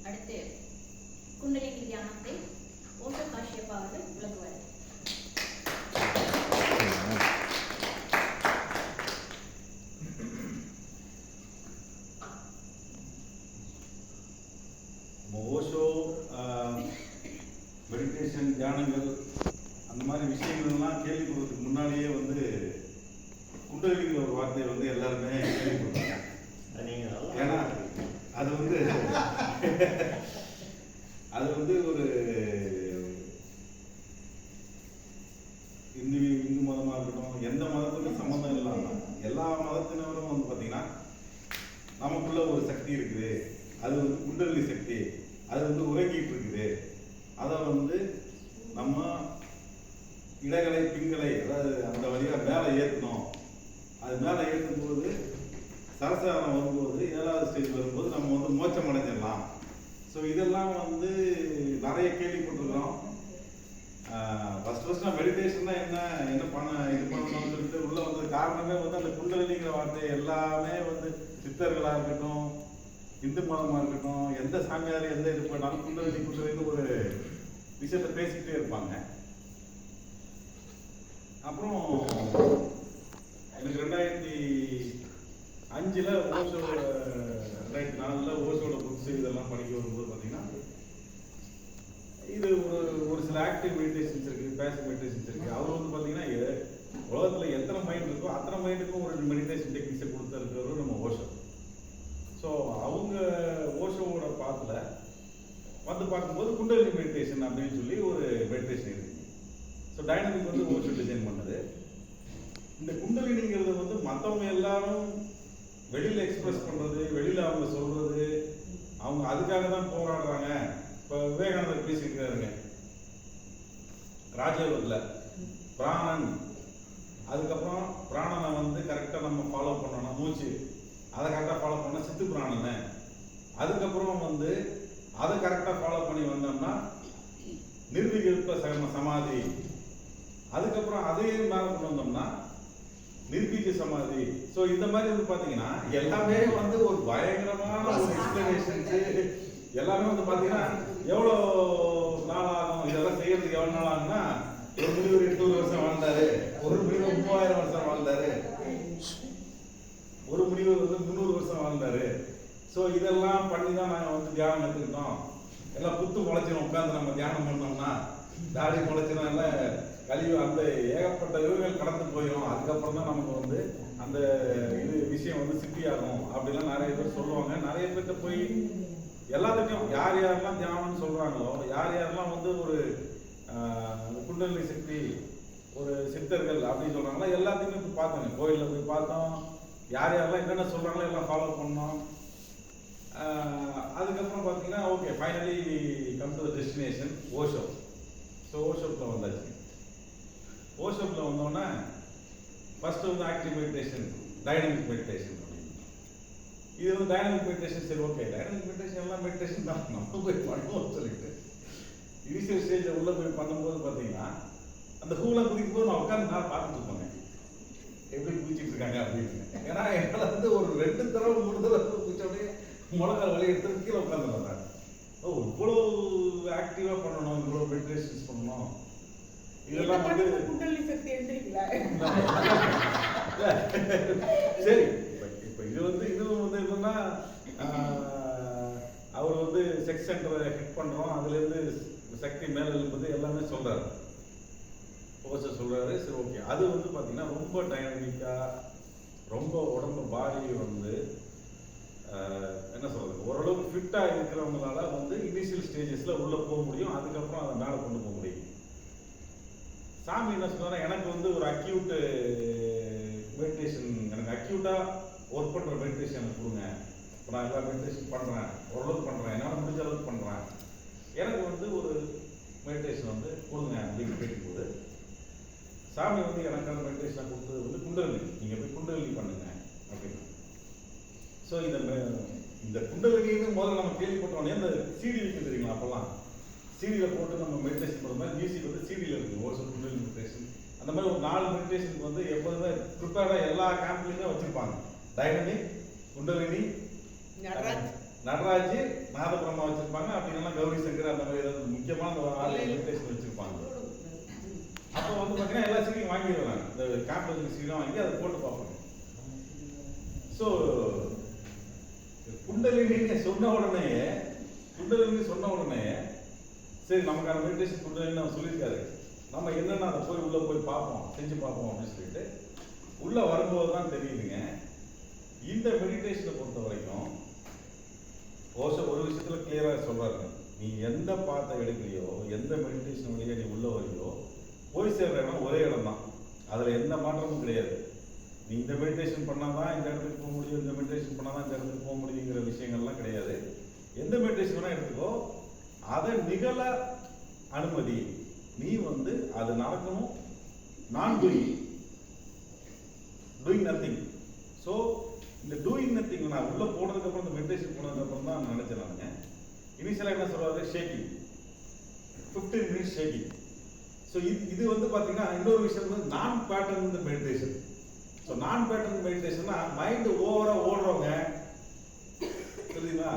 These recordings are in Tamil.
அடுத்து குண்டலினி தியானத்தை ஓஷோ காஷ்யப்பா அவர்கள் விளக்குவார். ஓஷோ மெடிடேஷன் தியானங்கள் அந்த மாதிரி விஷயங்கள்லாம் கேள்விப்படுறதுக்கு முன்னாடியே குண்டலிங்கிற ஒரு வார்த்தையை எல்லாருமே கேள்விப்படுறாங்க. ஏன்னா அது ஒரு இந்து மதமாக இருக்கட்டும், எந்த மதத்துக்கும் சம்மந்தம் இல்லாமல் எல்லா மதத்தினரும் பார்த்தீங்கன்னா நமக்குள்ள ஒரு சக்தி இருக்குது, அது குண்டலினி சக்தி, அது உறங்கிட்டு இருக்குது. அதை நம்ம இடங்களை பிங்களை அதாவது அந்த வழியாக மேலே ஏற்றணும். அது மேலே ஏற்றும்போது சரசாரம் வரும்போது 7வது ஸ்டேஜ் வரும்போது நம்ம மோட்சம் அடைஞ்சிடலாம். ஸோ இதெல்லாம் நிறைய கேள்விப்பட்டிருக்கிறோம். ஃபர்ஸ்ட் நான் மெடிடேஷன்னா என்ன இது பண்ணணும்னு சொல்லிட்டு உள்ள காரணமே அந்த குண்டலினிங்கிற வார்த்தை எல்லாமே சித்தர்களாக இருக்கட்டும், இந்து மதமாக இருக்கட்டும், எந்த சாமியார் எந்த இது பண்ணாலும் குண்டலினி ஒரு விஷயத்த பேசிக்கிட்டே இருப்பாங்க. அப்புறம் எனக்கு 2005 ஓஷோட 2004 ஓஷோட புக்ஸ் இதெல்லாம் படிக்க வரும்போது பார்த்தீங்கன்னா இது ஒரு சில ஆக்டிவ் மெடிடேஷன்ஸ் இருக்குது, பேசிவ் மெடிடேஷன்ஸ் இருக்குது. அவர் பார்த்தீங்கன்னா உலகத்தில் எத்தனை மைண்ட் இருக்கோ அத்தனை மைண்டுக்கும் ஒரு மெடிடேஷன் டெக்னிக்ஸை கொடுத்துருக்கிறவர் நம்ம ஓஷோ. ஸோ அவங்க ஓஷோவோட பாத்தில் பார்க்கும்போது குண்டலினி மெடிடேஷன் அப்படின்னு சொல்லி ஒரு மெடிடேஷன் இருக்குது. ஸோ டைனமிக் ஓஷோ டிசைன் பண்ணது. இந்த குண்டலினிங்கிறது மற்றவங்க எல்லாரும் வெளியில் எக்ஸ்பிரஸ் பண்ணுறது, வெளியில் அவங்க சொல்கிறது, அவங்க அதுக்காக தான் போராடுறாங்க. இப்போ விவேகானந்தர் பேசியிருக்கிறாருங்க ராஜயோகத்தில் பிராணன், அதுக்கப்புறம் பிராணனை கரெக்டாக நம்ம ஃபாலோ பண்ணணும், மூச்சு அதை கரெக்டாக ஃபாலோ பண்ணால் சித்து பிராணனை, அதுக்கப்புறம் அதை கரெக்டாக ஃபாலோ பண்ணி வந்தோம்னா நிர்விகல்ப சமாதி, அதுக்கப்புறம் அதையும் மேலே கொண்டு வந்தோம்னா நிர்பீஜ சமாதி. ஸோ இந்த மாதிரி பார்த்தீங்கன்னா எல்லாமே ஒரு பயங்கரமான ஒரு எக்ஸ்பிளனேஷன்ஸு எல்லாமே பார்த்தீங்கன்னா எவ்வளோ நாள் ஆகும், இதெல்லாம் செய்யறதுக்கு எவ்வளோ நாள் ஆகும்னா ஒரு முனிவர் 800 வருஷம் வாழ்ந்தாரு, ஒரு முனிவர் 3000 வருஷம் வாழ்ந்தாரு, ஒரு முனிவர் 300 வருஷம் வாழ்ந்தாரு. ஸோ இதெல்லாம் பண்ணி தான் நாங்கள் தியானம் எடுத்துக்கிட்டோம். எல்லாம் புத்து முளைச்சிடும் உட்காந்து நம்ம தியானம் பண்ணோம்னா, தாடி முளைச்சிடும், எல்லாம் கழிவு அந்த ஏகப்பட்ட யுகங்கள் கடந்து போயிடும். அதுக்கப்புறம் தான் நமக்கு அந்த இது விஷயம் சித்தியாகும் அப்படிலாம் நிறைய பேர் சொல்லுவாங்க. நிறைய பேர்கிட்ட போய் எல்லாத்துக்கும் யார் யாரெல்லாம் தியானம்னு சொல்கிறாங்களோ, யார் யாரெல்லாம் ஒரு குண்டலினி சக்தி ஒரு சித்தர்கள் அப்படின்னு சொல்கிறாங்களோ எல்லாத்தையுமே போய் பார்த்தோங்க. கோயிலில் போய் பார்த்தோம், யார் யாரெல்லாம் என்னென்ன சொல்கிறாங்களோ எல்லாம் ஃபாலோ பண்ணோம். அதுக்கப்புறம் பார்த்தீங்கன்னா okay finally come to the destination Osho. So ஓஷோப்பில் வந்தாச்சு. ஓஷோப்பில் வந்தோடனே first active meditation, dynamic meditation அப்படின்னு. இது டைனமிக் மெடிடேஷன். சரி ஓகே டைனமிக் மெடிடேஷன் எல்லாம் மெடிடேஷன் தான், நம்ம போய் பண்ணுவோம்னு சொல்லிட்டு இனிஷியல் ஸ்டேஜில் உள்ளே போய் பண்ணும்போது பார்த்தீங்கன்னா அந்த பூலாம் குதிக்கும் போது நான் உட்காந்து நான் பார்த்துட்டு இருப்பேங்க எப்படி குதிச்சுட்டு இருக்காங்க அப்படின்னு. ஏன்னா என்னால் ஒரு 2 தடவை 3 தடவை குதிச்சோடனே முழங்கால் வலி எடுத்து கீழே உட்காந்துருந்தாங்க. ஓ இவ்வளோ ஆக்டிவாக பண்ணணும், இவ்வளோ மெடிடேஷன்ஸ் பண்ணணும், இதெல்லாம் குண்டலினி சக்தி எழுந்திருக்கீங்களா? சரி இப்போ இதுவும் என்னன்னா அவர் செக்ஸ் சென்டரை ஹிட் பண்ணுறோம், அதுலேருந்து சக்தி மேலே எழுப்பது எல்லாமே சொல்கிறாரு, ஓஷோ சொல்கிறாரு. சரி ஓகே அது பார்த்தீங்கன்னா ரொம்ப டைனமிக்காக, ரொம்ப உடம்பு பாடி என்ன சொல்கிறது ஓரளவுக்கு ஃபிட்டாக இருக்கிறவங்களால இனிஷியல் ஸ்டேஜஸில் உள்ளே போக முடியும். அதுக்கப்புறம் அதை மேலே கொண்டு போக முடியும். சாமி என்ன சொல்கிறாங்கன்னா எனக்கு ஒரு அக்யூட் மெடிடேஷன், எனக்கு அக்யூட்டாக ஒர்க் பண்ணுற மெடிடேஷன் எனக்கு கொடுங்க. இப்போ நான் எல்லா மெடிடேஷன் பண்ணுறேன், ஓரளவுக்கு பண்ணுறேன், என்னால் முடிஞ்ச அளவுக்கு பண்ணுறேன், எனக்கு ஒரு மெடிடேஷன் கொடுங்க அப்படின்னு கேட்கும்போது சாமி எனக்கான மெடிடேஷனை கொடுத்தது குண்டலினி, நீங்கள் போய் குண்டலினி பண்ணுங்க அப்படின்னு. ஸோ இந்த குண்டலினின்னு முதல்ல நம்ம கேள்விப்பட்டோன்னே இந்த சிடி விற்க தெரியுங்களா, அப்போல்லாம் சிடியில் போட்டு நம்ம மெடிடேஷன் பண்ணுற மாதிரி மியூசிக் சிடியில் இருக்குது ஓஷோ குண்டலினி மெடிடேஷன். அந்த மாதிரி ஒரு 4 மெடிடேஷனுக்கு எப்போதுமே ப்ரிப்பேர்டாக எல்லா கேம்ப்லேயுமே வச்சுருப்பாங்க. டைனமிக், குண்டலினி, நடராஜ் நாதபிரம்மா வச்சிருப்பாங்க, அப்படின்னா கௌரி சங்கர் அந்த மாதிரி ஏதாவது முக்கியமான ஆள் மெடிடேஷன் வச்சிருப்பாங்க. அப்போ வந்து பார்த்தீங்கன்னா எல்லா சீடியும் வாங்கிடுவாங்க, இந்த கேம்பஸ் சீடும் வாங்கி அதை போட்டு பார்ப்பாங்க. ஸோ குண்டலினி சொன்ன உடனே சரி நமக்கான மெடிடேஷன் குண்டலினி அவர் சொல்லியிருக்காரு, நம்ம என்னென்ன அதை போய் உள்ளே போய் பார்ப்போம், செஞ்சு பார்ப்போம் அப்படின்னு சொல்லிட்டு உள்ளே வரும்போது தான் தெரியுதுங்க. இந்த மெடிடேஷனை பொறுத்த வரைக்கும் ஒரு விஷயத்தில் கிளியராக சொல்கிறாரு, நீ எந்த பாத்தை எடுக்கிறியோ, எந்த மெடிடேஷன் வழியாக நீ உள்ளே வரையோ, போய் சேர்ற இடம் ஒரே இடம் தான். அதில் எந்த மாற்றமும் கிடையாது. நீ இந்த மெடிடேஷன் பண்ணால் தான் இந்த இடத்துக்கு போக முடியும், இந்த மெடிடேஷன் பண்ணால் தான் இந்த இடத்துக்கு போக முடியுங்கிற விஷயங்கள்லாம் கிடையாது. எந்த மெடிடேஷன் வேணால் எடுத்துக்கோ, அதை நிகழ அனுமதி. நீ வந்து அது நடக்கணும், நான் டூயிங் நத்திங். ஸோ இந்த டூயிங் நத்திங் நான் உள்ளே போனதுக்கப்புறம், இந்த மெடிடேஷன் போனதுக்கப்புறம் தான் நினச்சேன் நானுங்க. இனிஷியலாக என்ன சொல்கிறாரு, ஷேக்கிங், 15 minutes ஷேக்கிங். ஸோ இது வந்து பார்த்தீங்கன்னா இன்னொரு விஷயம் வந்து நான் பேட்டர்ன் மெடிடேஷன். ஸோ நான் பேட்டர்ன் மெடிடேஷன்னா மைண்டு ஓவராக ஓடுறவங்க தெரியுங்களா,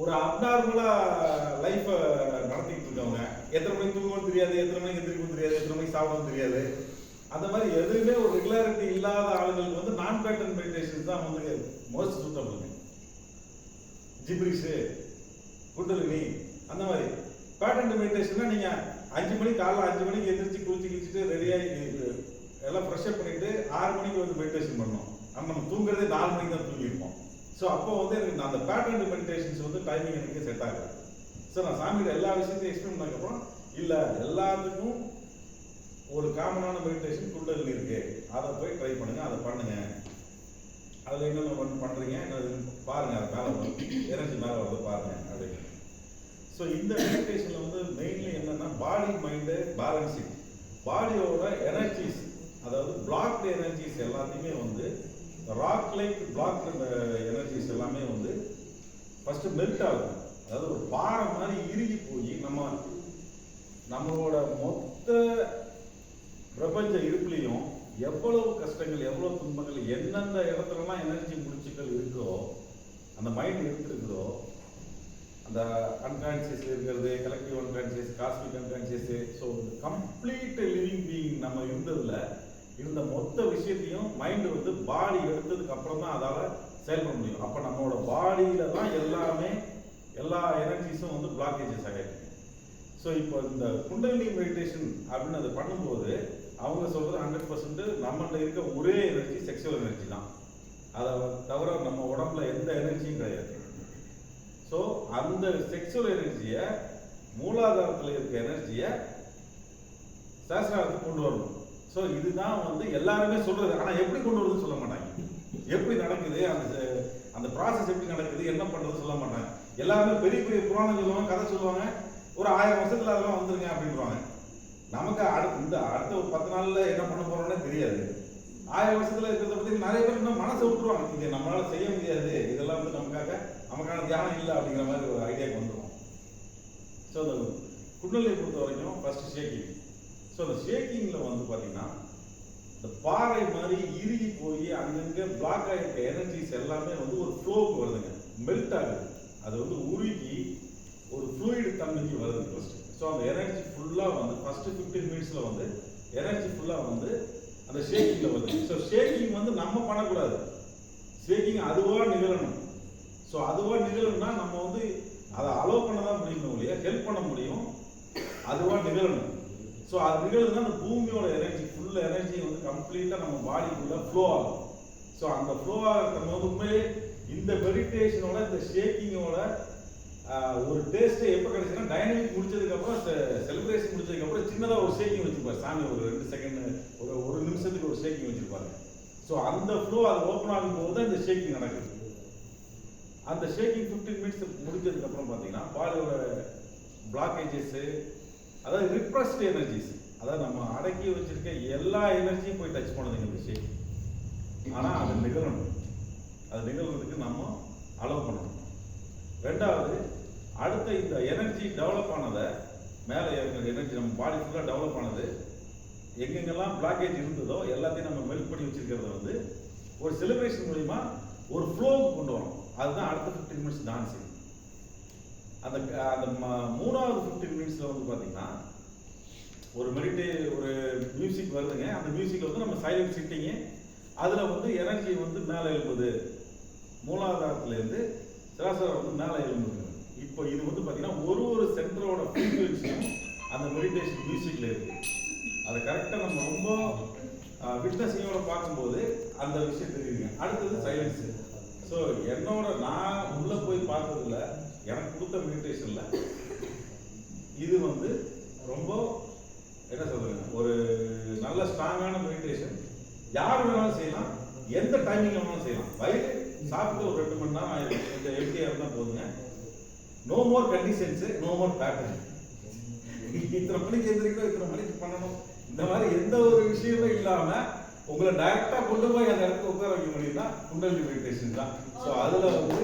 ஒரு அப்நார்மலாக லைஃப்பை நடத்திக்கிட்டு இருக்கவங்க, எத்தனை மணிக்கு தூங்கவும் தெரியாது, எத்தனை மணிக்கு எந்திரிக்கவும் தெரியாது, எத்தனை மணிக்கு சாப்பிடவும் தெரியாது, அந்த மாதிரி எதுவுமே ஒரு ரெகுலாரிட்டி இல்லாத ஆளுங்களுக்கு வந்து நான் பேட்டர்ன் மெடிடேஷன் தான் வந்து மோஸ்ட் சூட்டபிளுங்க. ஜிப்ரிஷு, குண்டலினி, அந்த மாதிரி பேட்டர்ன் மெடிடேஷன்னா நீங்கள் 5 மணிக்கு காலைல 5 மணிக்கு எந்திரிச்சு குளிச்சுட்டு ரெடியாகி எல்லாம் ஃப்ரெஷ்அப் பண்ணிட்டு 6 மணிக்கு வந்து மெடிடேஷன் பண்ணோம். ஆனால் நம்ம தூங்குறதே 4 மணிக்கு தான் தூங்கியிருப்போம். ஸோ அப்போ வந்து எனக்கு அந்த பேட்டர்ன் மெடிடேஷன்ஸ் வந்து டைமிங் எனக்கு செட் ஆகல. ஸோ நான் சாமியோட எல்லா விஷயத்தையும் எக்ஸ்பிளைன் பண்ணதுக்கப்புறம் இல்லை, எல்லாத்துக்கும் ஒரு காமனான மெடிடேஷன் குண்டலினி இருக்கு, அதை போய் ட்ரை பண்ணுங்க, அதை பண்ணுங்க. அதில் என்னென்ன பண்ணுறீங்க பாருங்க, அது மேலே வரும், எனர்ஜி மேலே வருது பாருங்க அப்படின்னு. ஸோ இந்த மெடிடேஷனில் வந்து மெயின்லி என்னன்னா பாடி மைண்டு பேலன்சிங், பாடியோட எனர்ஜிஸ், அதாவது பிளாக்டு எனர்ஜிஸ் எல்லாத்தையுமே வந்து ராக் லைக் பிளாக்டு எனர்ஜிஸ் எல்லாமே வந்து ஃபஸ்ட்டு மெல்ட் ஆகும். அதாவது ஒரு பாறை மாதிரி இறுகி போய் நம்மளோட மொத்த பிரபஞ்ச இருப்புலையும் எவ்வளவு கஷ்டங்கள், எவ்வளவு துன்பங்கள், எந்தெந்த இடத்துலலாம் எனர்ஜி முடிச்சுக்கள் இருக்கோ, அந்த மைண்ட் எடுத்துருக்குதோ, அந்த அன்கான்சியஸ்ல இருக்கிறது, collective unconscious, cosmic unconscious, so complete living being நம்ம இருந்த மொத்த விஷயத்தையும் மைண்டு வந்து பாடி எடுத்ததுக்கு அப்புறம் தான் அதால் செயல்பட முடியும். அப்போ நம்மளோட பாடியில தான் எல்லா எனர்ஜிஸும் வந்து பிளாக்கேஜஸ் ஆகிருக்கு. ஸோ இப்போ இந்த குண்டலினி மெடிடேஷன் அப்படின்னு அதை பண்ணும்போது அவங்க சொல்றது 100% நம்மகிட்ட இருக்க ஒரே எனர்ஜி செக்ஷுவல் எனர்ஜி தான். அதை தவிர நம்ம உடம்புல எந்த எனர்ஜியும் கிடையாது. ஸோ அந்த செக்ஷுவல் எனர்ஜியை, மூலாதாரத்தில் இருக்க எனர்ஜியை சாஸ்திரத்துக்கு கொண்டு வரணும். ஸோ இதுதான் வந்து எல்லாருமே சொல்றது. ஆனால் எப்படி கொண்டு வருதுன்னு சொல்ல மாட்டாங்க. எப்படி நடக்குது, அந்த ப்ராசஸ் எப்படி நடக்குது, என்ன பண்றது சொல்ல மாட்டாங்க. எல்லாருமே பெரிய பெரிய புராணம் சொல்லுவாங்க, கதை சொல்லுவாங்க, ஒரு 1000 வருஷத்துல அதெல்லாம் வந்துருங்க அப்படின்றாங்க. நமக்கு அடுத்த ஒரு 10 நாள்ல என்ன பண்ண போறோம்னே தெரியாது. 1000 வருஷத்துல இருக்கிறத பத்தி நிறைய பேர் இன்னும் மனசை விட்டுருவாங்க, இது நம்மளால செய்ய முடியாது, இதெல்லாம் வந்து நமக்கான தியானம் இல்லை அப்படிங்கிற மாதிரி ஒரு ஐடியாவுக்கு வந்துடும். ஸோ அந்த குண்டலினியை பொறுத்த வரைக்கும் ஃபர்ஸ்ட் ஷேக்கிங். ஸோ அந்த ஷேக்கிங்கில் வந்து பார்த்தீங்கன்னா இந்த பாறை மாதிரி இறுகி போய் அங்கங்கே பிளாக் ஆகிருக்க எனர்ஜிஸ் எல்லாமே வந்து ஒரு ஃப்ளோவுக்கு வருதுங்க, மெல்ட் ஆகுது. அது வந்து உருகி ஒரு ஃப்ளூயிடு தன்மைக்கு வருது ஃபர்ஸ்ட். ஸோ அந்த எனர்ஜி ஃபுல்லாக வந்து ஃபர்ஸ்ட் 15 மினிட்ஸில் வந்து எனர்ஜி ஃபுல்லாக வந்து அந்த ஷேக்கிங்கில் வருது. ஸோ ஷேக்கிங் வந்து நம்ம பண்ணக்கூடாது, ஷேக்கிங் அதுவாக நிகழணும். ஸோ அதுவாக நிகழணும்னா நம்ம வந்து அதை அலோவ் பண்ண தான் முடியணும் இல்லையா, ஹெல்ப் பண்ண முடியும், அதுவாக நிகழணும். ஸோ அது நிகழ்வுனா அந்த பூமியோட எனர்ஜி, ஃபுல் எனர்ஜி வந்து கம்ப்ளீட்டாக நம்ம பாடிக்குள்ளே ஃப்ளோ ஆகும். ஸோ அந்த ஃப்ளோ ஆகிறத போது உண்மையிலே இந்த மெடிடேஷனோட இந்த ஷேக்கிங்கோட ஒரு டேஸ்ட்டே எப்போ கிடைச்சுன்னா டைனமிக் முடிச்சதுக்கப்புறம், செலிப்ரேஷன் முடிச்சதுக்கப்புறம் சின்னதாக ஒரு ஷேக்கிங் வச்சுருப்பாரு சாமி, ஒரு 2 செகண்ட், ஒரு நிமிஷத்துக்கு ஒரு ஷேக்கிங் வச்சுருப்பாரு. ஸோ அந்த ஃப்ளோ அது ஓப்பன் ஆகும்போது தான் இந்த ஷேக்கிங் நடக்குது. அந்த ஷேக்கிங் 15 மினிட்ஸ் முடிஞ்சதுக்கப்புறம் பார்த்தீங்கன்னா பாடியோட பிளாக்கேஜஸ்ஸு, அதாவது ரிப்ரஸ்ட் எனர்ஜிஸ், அதாவது நம்ம அடக்கி வச்சிருக்க எல்லா எனர்ஜியும் போய் டச் பண்ணுதுங்க இந்த ஷேக்கிங். ஆனால் அது நிகழணும், அது நிகழ்றதுக்கு நம்ம அலோவ் பண்ணணும். ரெண்டாவது, அடுத்த இந்த எனர்ஜி டெவலப் ஆனதை, மேலே எனர்ஜி நம்ம பாடி ஃபுல்லாக டெவலப் ஆனது, எங்கெங்கெல்லாம் பிளாக்கேஜ் இருந்ததோ எல்லாத்தையும் நம்ம மெல்ட் பண்ணி வச்சிருக்கிறத வந்து ஒரு செலிப்ரேஷன் மூலிமா ஒரு ஃப்ளோவுக்கு கொண்டு வரோம். அதுதான் அடுத்த 15 மினிட்ஸ் டான்ஸிங். அந்த அந்த மூணாவது 15 மினிட்ஸ்ல வந்து பாத்தீங்கன்னா ஒரு ஒரு மியூசிக் வருதுங்க. அந்த மியூசிக்ல வந்து நம்ம சைலண்ட் சிட்டிங்கு, அதுல வந்து எனர்ஜி வந்து மேல எழுப்புது, மூலாதாரத்துல இருந்து சராசரம் வந்து மேல எழுப்புது. இப்போ இது வந்து பாத்தீங்கன்னா ஒரு சென்டரோட ஃப்ரீக்வன்சியும் அந்த மெடிடேஷன் மியூசிக்ல இருக்கு. அதை கரெக்டா நம்ம ரொம்ப விட்னஸிங்கோட பார்க்கும்போது அந்த விஷயம் தெரியுதுங்க. அடுத்தது சைலன்ஸ். ஸோ நான் உள்ள போய் பார்த்ததுல எனக்கு கொடுத்த மெடிடேஷன்ல இது வந்து ரொம்ப என்ன சொல்றேங்க, ஒரு நல்ல ஸ்ட்ராங்கான மெடிடேஷன். யார் வேணாலும் செய்யலாம், எந்த டைமிங்ல வேணாலும் செய்யலாம். வயிறு சாப்பிட்டு ஒரு 2 மணி நேரம் ஆயிடும், இந்த எம்டியா இருந்தால் போதுங்க. No more conditions, no more pattern. இத்தனை மணிக்கு எந்திரிக்கணும், இத்தனை மணிக்கு பண்ணணும், இந்த மாதிரி எந்த ஒரு விஷயமும் இல்லாம உங்களை டைரக்டா கொண்டு போய் அந்த இடத்துக்கு உட்கார வைக்க முடியும்னா குண்டலினி மெடிடேஷன் தான். ஸோ அதுல வந்து